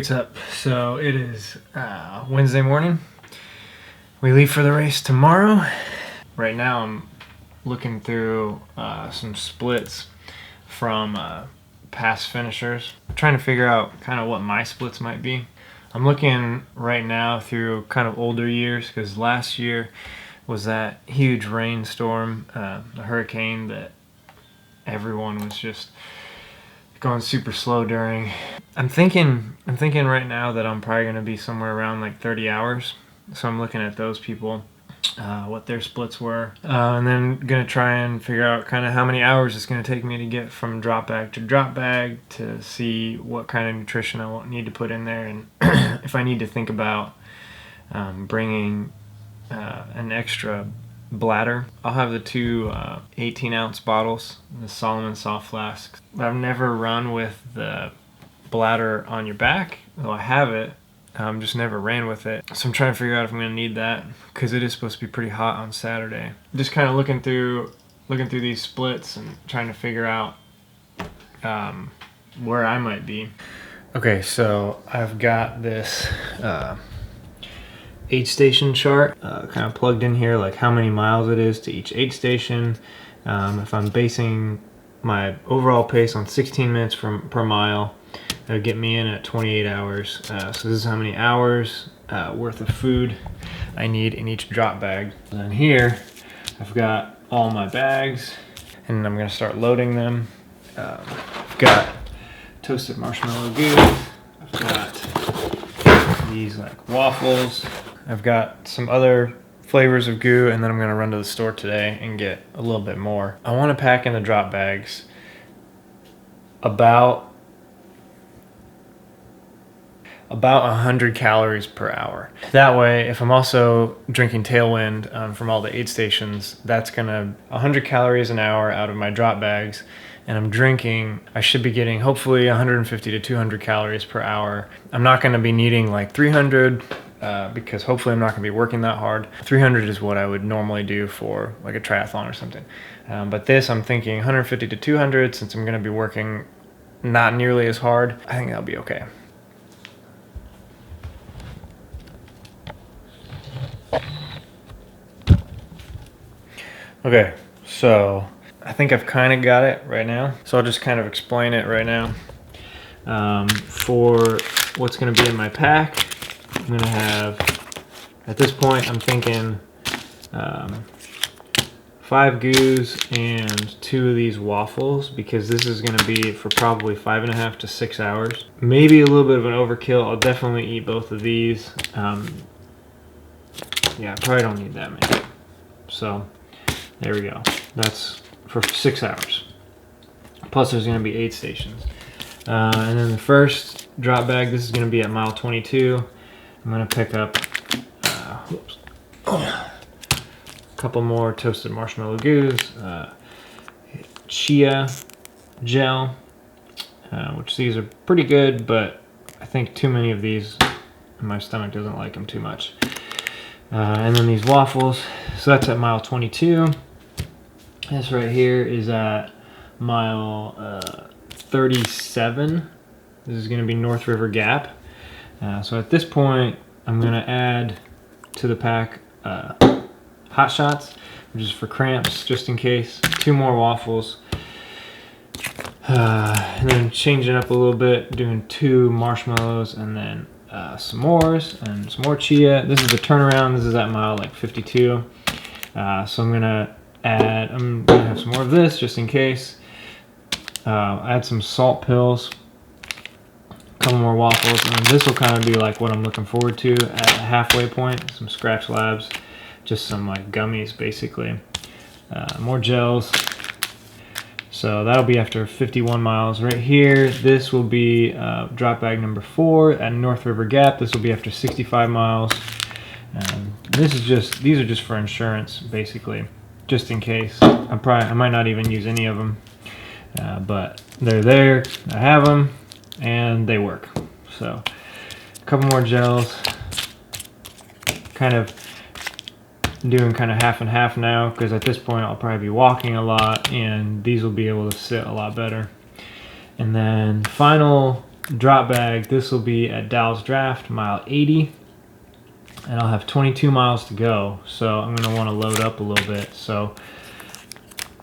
what's up? So it is Wednesday morning. We leave for the race tomorrow. Right now I'm looking through some splits from past finishers. I'm trying to figure out kind of what my splits might be. I'm looking right now through kind of older years because last year was that huge rainstorm, a hurricane that everyone was just going super slow during. I'm thinking right now that I'm probably going to be somewhere around like 30 hours. So I'm looking at those people, what their splits were, and then going to try and figure out kind of how many hours it's going to take me to get from drop bag to drop bag to see what kind of nutrition I won't need to put in there, and if I need to think about bringing an extra bladder. I'll have the two 18-ounce bottles, the Solomon soft flasks. I've never run with the bladder on your back, though I have it. Just never ran with it. So I'm trying to figure out if I'm going to need that because it is supposed to be pretty hot on Saturday. Just kind of looking through these splits and trying to figure out where I might be. Okay, so I've got this aid station chart kind of plugged in here, like how many miles it is to each aid station. If I'm basing my overall pace on 16 minutes per mile, that would get me in at 28 hours. So this is how many hours worth of food I need in each drop bag. And then here I've got all my bags and I'm going to start loading them. I've got toasted marshmallow goo. I've got these like waffles. I've got some other flavors of goo, and then I'm going to run to the store today and get a little bit more. I want to pack in the drop bags about 100 calories per hour. That way, if I'm also drinking Tailwind from all the aid stations, that's gonna 100 calories an hour out of my drop bags, and I'm drinking, I should be getting hopefully 150 to 200 calories per hour. I'm not gonna be needing like 300 because hopefully I'm not gonna be working that hard. 300 is what I would normally do for like a triathlon or something. But this, I'm thinking 150 to 200, since I'm gonna be working not nearly as hard. I think that'll be okay. Okay, so I think I've kind of got it right now. So I'll just kind of explain it right now. For what's going to be in my pack, I'm going to have, at this point, I'm thinking 5 goos and 2 of these waffles, because this is going to be for probably 5.5 to 6 hours. Maybe a little bit of an overkill. I'll definitely eat both of these. Yeah, I probably don't need that many. So there we go. That's for 6 hours. Plus there's going to be 8 stations. And then the first drop bag, this is going to be at mile 22. I'm going to pick up a couple more toasted marshmallow goos, chia gel, which these are pretty good, but I think too many of these, my stomach doesn't like them too much. And then these waffles, so that's at mile 22. This right here is at mile 37. This is going to be North River Gap. So at this point, I'm going to add to the pack Hot Shots, which is for cramps, just in case. 2 more waffles. And then changing up a little bit, doing 2 marshmallows and then some s'mores and some more chia. This is the turnaround. This is at mile like 52. So I'm gonna have some more of this just in case. Add some salt pills, a couple more waffles, and this will kind of be like what I'm looking forward to at the halfway point. Some Scratch Labs, just some like gummies basically. More gels. So that'll be after 51 miles. Right here, this will be drop bag number 4 at North River Gap. This will be after 65 miles. These are just for insurance, basically, just in case. I might not even use any of them, but they're there. I have them, and they work. So a couple more gels. Kind of doing kind of half and half now, because at this point I'll probably be walking a lot and these will be able to sit a lot better. And then final drop bag, this will be at Dallas Draft, mile 80. And I'll have 22 miles to go. So I'm going to want to load up a little bit. So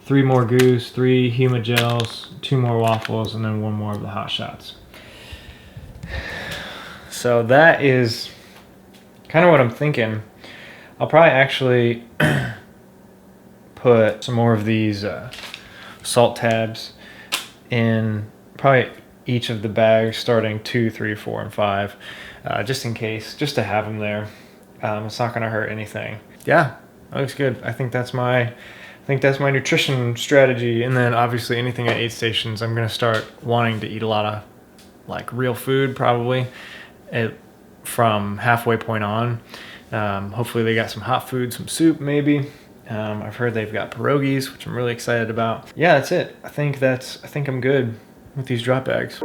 3 more goose, 3 Huma gels, 2 more waffles, and then 1 more of the hot shots. So that is kind of what I'm thinking. I'll probably actually put some more of these salt tabs in probably each of the bags, starting 2, 3, 4, and 5, just in case, just to have them there. It's not going to hurt anything. Yeah, that looks good. I think that's my nutrition strategy. And then obviously anything at aid stations, I'm going to start wanting to eat a lot of like real food probably from halfway point on. Hopefully they got some hot food, some soup maybe. I've heard they've got pierogies, which I'm really excited about. Yeah, that's it. I think I'm good with these drop bags.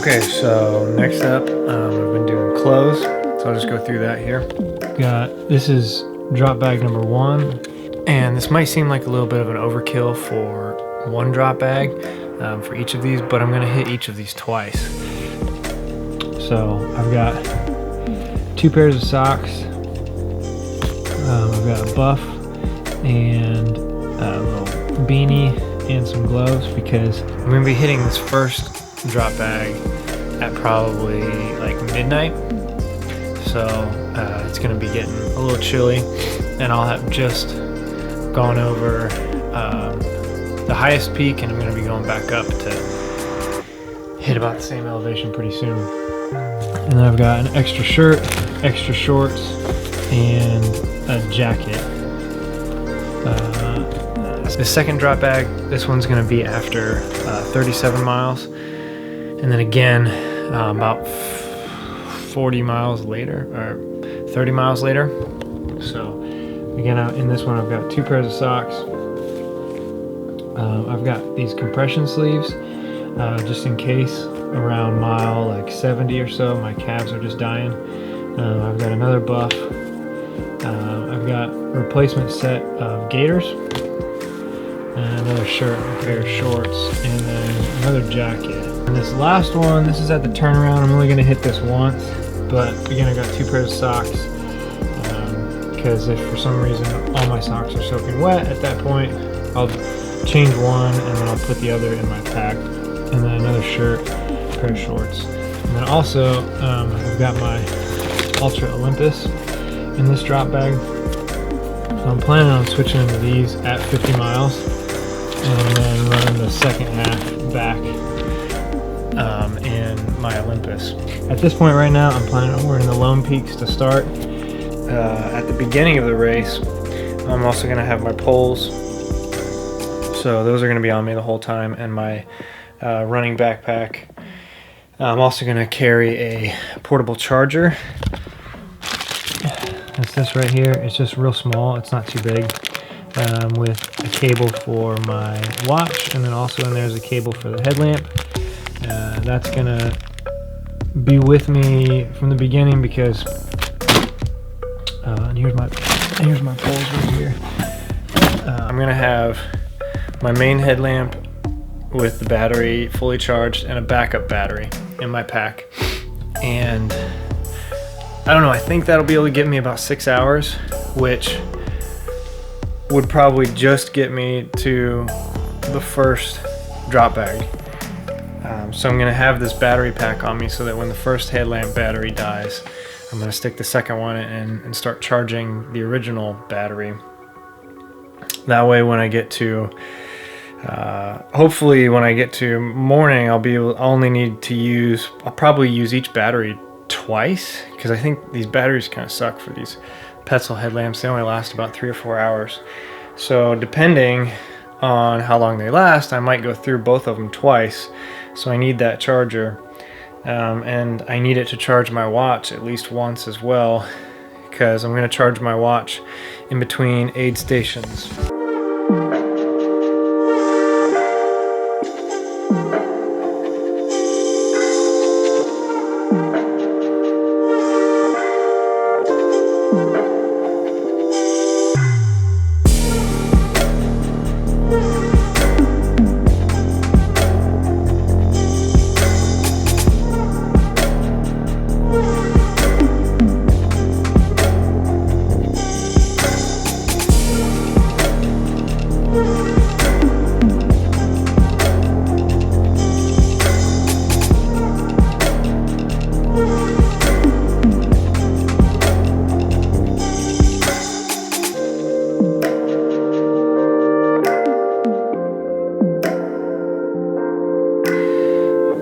Okay, so next up, I've been doing clothes, so I'll just go through that here. This is drop bag number 1, and this might seem like a little bit of an overkill for 1 drop bag for each of these, but I'm gonna hit each of these twice. So I've got 2 pairs of socks, I've got a buff and a little beanie and some gloves, because I'm gonna be hitting this first drop bag at probably like midnight, so it's gonna be getting a little chilly, and I'll have just gone over the highest peak, and I'm gonna be going back up to hit about the same elevation pretty soon. And then I've got an extra shirt, extra shorts, and a jacket. The second drop bag, this one's gonna be after 37 miles. And then again, about 40 miles later, or 30 miles later. So again, in this one, I've got 2 pairs of socks. I've got these compression sleeves, just in case around mile like 70 or so, my calves are just dying. I've got another buff. I've got a replacement set of gaiters, and another shirt, a pair of shorts, and then another jacket. And this last one, this is at the turnaround. I'm only gonna hit this once, but again, I got 2 pairs of socks, because if for some reason all my socks are soaking wet at that point, I'll change one and then I'll put the other in my pack. And then another shirt, a pair of shorts. And then also, I've got my Ultra Olympus in this drop bag. So I'm planning on switching into these at 50 miles and then running the second half back in my Olympus. At this point right now, I'm planning on wearing the Lone Peaks to start. At the beginning of the race, I'm also going to have my poles. So those are going to be on me the whole time, and my running backpack. I'm also going to carry a portable charger. That's this right here. It's just real small. It's not too big. With a cable for my watch, and then also in there's a cable for the headlamp. That's going to be with me from the beginning because and here's my poles right here. I'm going to have my main headlamp with the battery fully charged and a backup battery in my pack, and I don't know, I think that'll be able to get me about 6 hours, which would probably just get me to the first drop bag. So I'm gonna have this battery pack on me so that when the first headlamp battery dies, I'm gonna stick the second one in and start charging the original battery. That way when I get to hopefully when I get to morning, I'll probably use each battery twice, because I think these batteries kind of suck for these Petzl headlamps. They only last about 3 or 4 hours. So depending on how long they last, I might go through both of them twice. So I need that charger, and I need it to charge my watch at least once as well, because I'm going to charge my watch in between aid stations.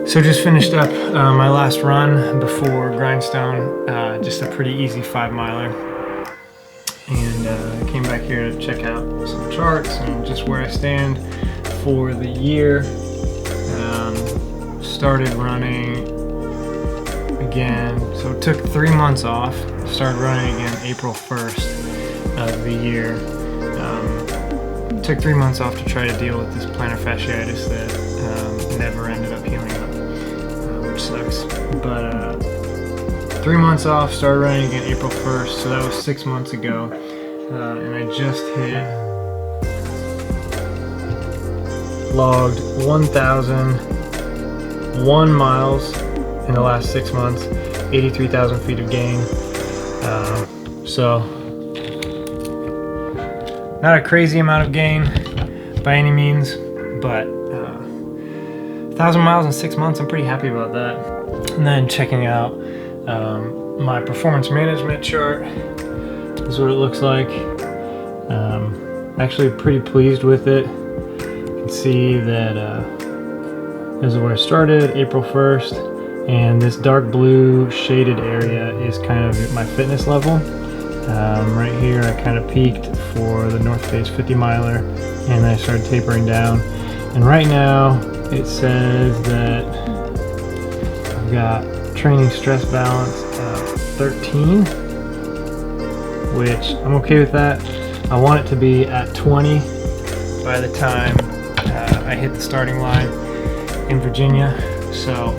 So just finished up my last run before Grindstone, just a pretty easy 5-miler, and came back here to check out some charts and just where I stand for the year. Started running again, so it took 3 months off, started running again April 1st of the year. Took 3 months off to try to deal with this plantar fasciitis that never ended up healing up. Sucks, but 3 months off, started running again April 1st, so that was 6 months ago, and I just logged 1,001 miles in the last 6 months, 83,000 feet of gain, so not a crazy amount of gain by any means, but 1,000 miles in 6 months, I'm pretty happy about that. And then checking out my performance management chart. This is what it looks like. Actually pretty pleased with it. You can see that this is where I started, April 1st, and this dark blue shaded area is kind of my fitness level. Right here I kind of peaked for the North Face 50 miler, and then I started tapering down. And right now it says that I've got training stress balance of 13, which I'm okay with that. I want it to be at 20 by the time I hit the starting line in Virginia. So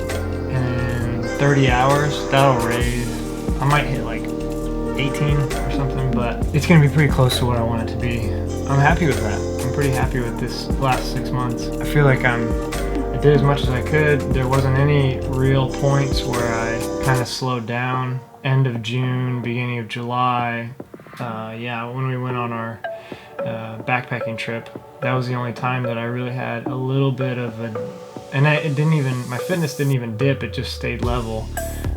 in 30 hours, that'll raise, I might hit like 18 or something, but it's gonna be pretty close to what I want it to be. I'm happy with that. I'm pretty happy with this last 6 months. I feel like I did as much as I could. There wasn't any real points where I kind of slowed down. End of June, beginning of July, yeah, when we went on our backpacking trip, that was the only time that I really had a little bit of my fitness didn't even dip, it just stayed level,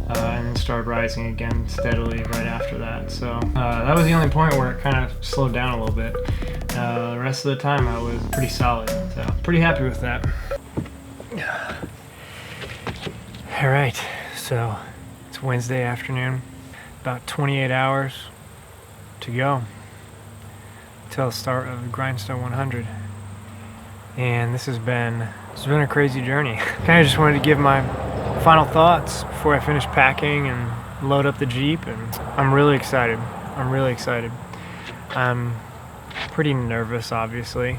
and then started rising again steadily right after that. So that was the only point where it kind of slowed down a little bit. The rest of the time I was pretty solid, so pretty happy with that. All right, so it's Wednesday afternoon, about 28 hours to go till the start of the Grindstone 100, and this has been a crazy journey. Kind of just wanted to give my final thoughts before I finish packing and load up the Jeep, and I'm really excited. I'm pretty nervous, obviously.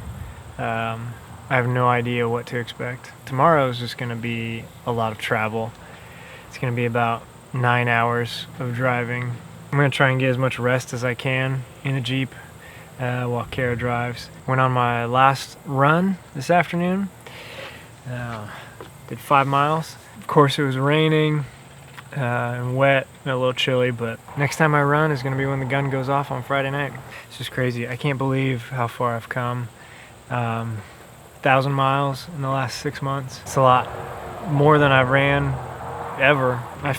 I have no idea what to expect. Tomorrow is just going to be a lot of travel. It's going to be about 9 hours of driving. I'm going to try and get as much rest as I can in the Jeep while Kara drives. Went on my last run this afternoon. Did 5 miles. Of course, it was raining and wet and a little chilly, but next time I run is going to be when the gun goes off on Friday night. It's just crazy. I can't believe how far I've come. 1,000 miles in the last 6 months. It's a lot more than I've ran ever. I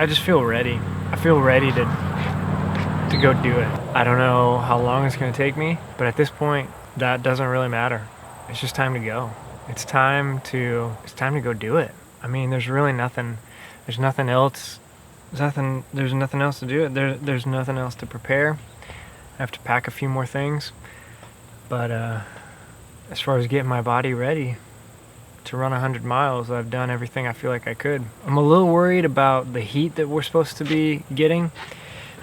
just feel ready. I feel ready to go do it. I don't know how long it's going to take me, but at this point, that doesn't really matter. It's just time to go. It's time to go do it. I mean, there's nothing else There's nothing else to do. There's nothing else to prepare. I have to pack a few more things, but as far as getting my body ready to run 100 miles, I've done everything I feel like I could. I'm a little worried about the heat that we're supposed to be getting.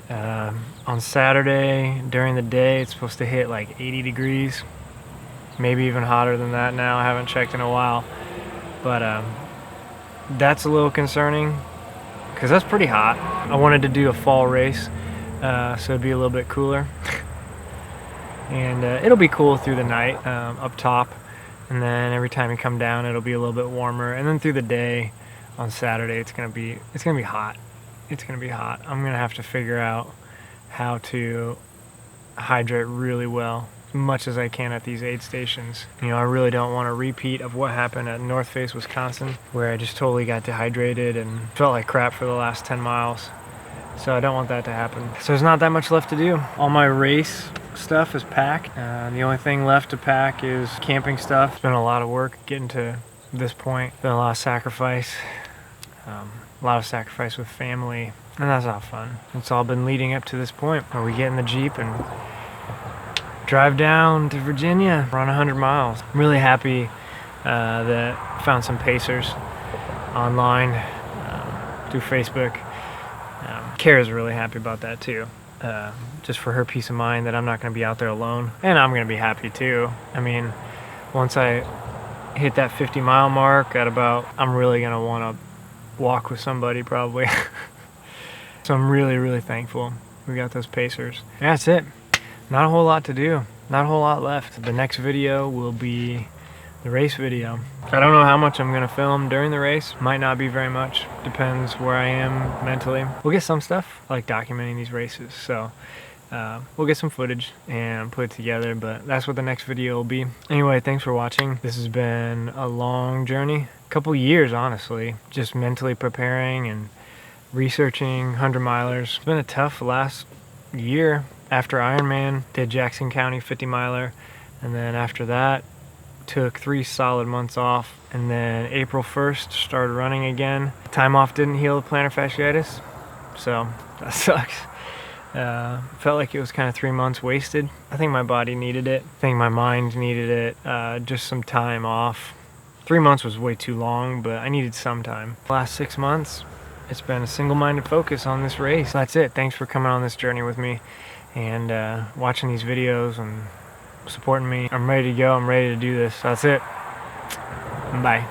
On Saturday during the day, it's supposed to hit like 80 degrees, maybe even hotter than that now. I haven't checked in a while, but that's a little concerning because that's pretty hot. I wanted to do a fall race, so it'd be a little bit cooler. And it'll be cool through the night up top, and then every time you come down it'll be a little bit warmer, and then through the day on Saturday it's gonna be hot. It's gonna be hot. I'm gonna have to figure out how to hydrate really well, as much as I can at these aid stations. You know, I really don't want a repeat of what happened at North Face, Wisconsin, where I just totally got dehydrated and felt like crap for the last 10 miles. So I don't want that to happen. So there's not that much left to do. All my race stuff is packed. The only thing left to pack is camping stuff. It's been a lot of work getting to this point. Been a lot of sacrifice. A lot of sacrifice with family, and that's not fun. It's all been leading up to this point where we get in the Jeep and drive down to Virginia, run 100 miles. I'm really happy that I found some pacers online through Facebook. Kara's really happy about that too, just for her peace of mind that I'm not going to be out there alone, and I'm going to be happy too. I mean, once I hit that 50-mile mark I'm really going to want to walk with somebody probably. So I'm really, really thankful we got those pacers. That's it. Not a whole lot to do. Not a whole lot left. The next video will be the race video. I don't know how much I'm gonna film during the race. Might not be very much. Depends where I am mentally. We'll get some stuff. I like documenting these races, so we'll get some footage and put it together, but that's what the next video will be. Anyway, thanks for watching. This has been a long journey. Couple years, honestly, just mentally preparing and researching 100-milers. It's been a tough last year. After Ironman, did Jackson County 50-miler, and then after that took 3 solid months off, and then April 1st started running again. Time off didn't heal the plantar fasciitis, so that sucks. Felt like it was kind of 3 months wasted. I think my body needed it. I think my mind needed it. Just some time off. 3 months was way too long, but I needed some time. The last 6 months, it's been a single-minded focus on this race. That's it. Thanks for coming on this journey with me and watching these videos and supporting me. I'm ready to go. I'm ready to do this. That's it. Bye.